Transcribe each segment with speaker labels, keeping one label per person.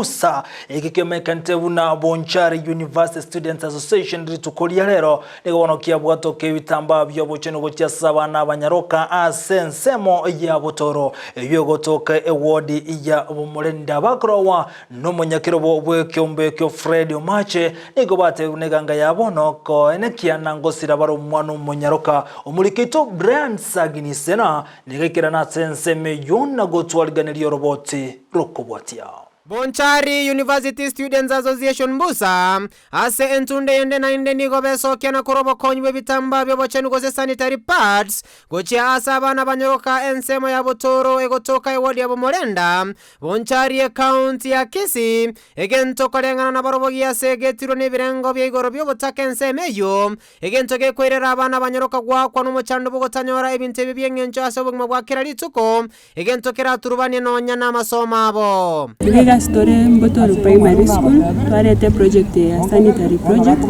Speaker 1: Usa ikikiomeka ntebuna Bonchari University Students Association ritukuria rero nigonokia bwatoke bitamba byo bocheno gotia sabana abanyaroka asensemo ya botoro ebyo gotoka eward ya Bomorenda bakrowa no munyakirobo bwekyombe kyo Fred Omache nigo bate uneganga yabono ko enekia nangosira baro mwana munyaroka omurikito Brand Saginisena nigekira na senseme yona gotwaliganira roboti rokobwatia
Speaker 2: Bonchari University Students Association Mbusa ase entunde yende na inde nigo beso kiana kurobo konywe bitamba byo bochenu gose sanitary pads gochia asabana banyoroka ensemo ya botoro egotoka ewadi ya Bomorenda Bonchari county ya Kisii egento kolengana na barobogi ya segetiro nebirengo bya igoro byo botaka ensemeyo egento gekwerera abana banyoroka kwa n'umucando bugotanyora ebinte byengencho asobugma bwa kirarituko egento kera turubane nonya na masoma abo
Speaker 3: Store Mbotoro Primary School, twarete project ya sanitary project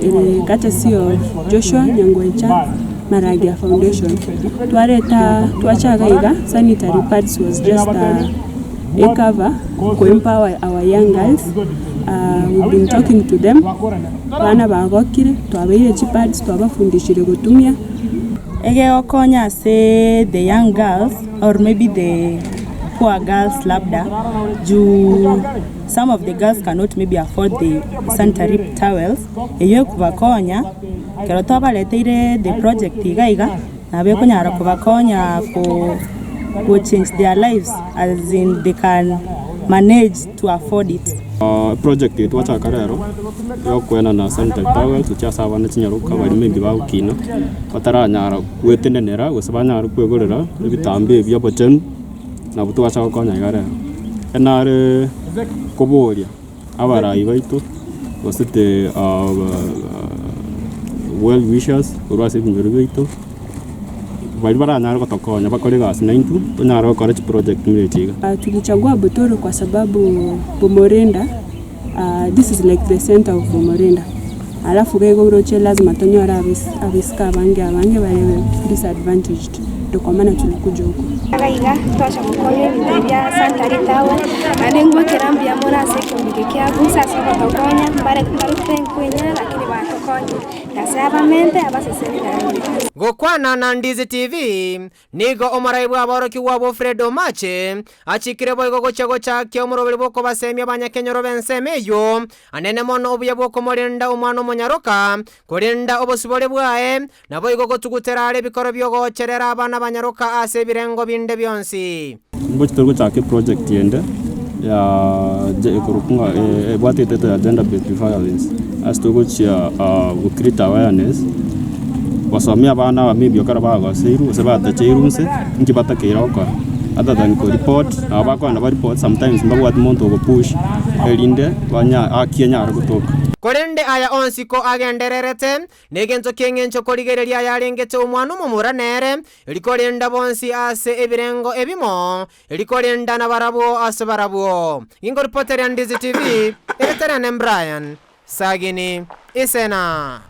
Speaker 3: ile courtesy of Joshua Nyangwecha Maragia Foundation. Twachaga iga sanitary pads was just a cover to empower our young girls. We've been talking to them. Bana bagokire twabeire chipads twabafundishire gutumia
Speaker 4: ege okonya say the young girls or maybe the poor girls labda some of the girls cannot maybe afford the sanitary towels eyo kubakonya kero twabaleteire the project igaiga nabe kunyara kubakonya ko change their lives as in they can manage to afford it.
Speaker 5: Project yetu wachaka rero yo kwena na sanitary towels ucyasaba na kinyaruka bari maybe bawukina bataranyara kwetendenera gusabanyara kwegorera bitambe bya bochen na butu wachaka konya igare enare koboria abarayi baitu wasite well wishers urwase binyoro baitu bali baranyara gotokonya bakore gasi 9 tunyara gukora project muretiga.
Speaker 3: Tulichagua Botoro kwa sababu Bomorenda this is like the center of Bomorenda. Alafu gego broche lazima tonyora abiska abange bale disadvantaged. Kwa maana tulikuja huko
Speaker 6: aiga twasha mukonye bibya sanitary towel anengwa kirambia mora sekumbikia busa sasa tokonya bare kwenya lakini batokonya nasabamente abasesenira
Speaker 2: gokwana na Ndizi TV nigo omaraibu aboroki wabo Fred Omache achikire boy gocha kyo murobere boko basemi abanyakenyoro bensemeyo anene mono obuye boko Bomorenda umwana munyaroka korenda obosibole bwae nabo igo tuguterare bikoro byo gocherera abana banyaroka ase birengo binde byonsi
Speaker 5: mbochito guchake project yende ya kurukunga bwatete ya gender based violence as to gochia create awareness wasomia abana bamibyo karabaga seiru sebata cheirunse ngibata keiroko other than ko report abakwana ba report sometimes mbagwat monto go push elinde banya akienya rutoka
Speaker 2: korende aya onsiko agendererete negento kengencho korigereria yarengete umwana mumuranere likorenda bonsi ase ebirengo ebimo likorenda na barabo ase barabo ingo reporter ya Ndizi TV Brian Sagini Isena.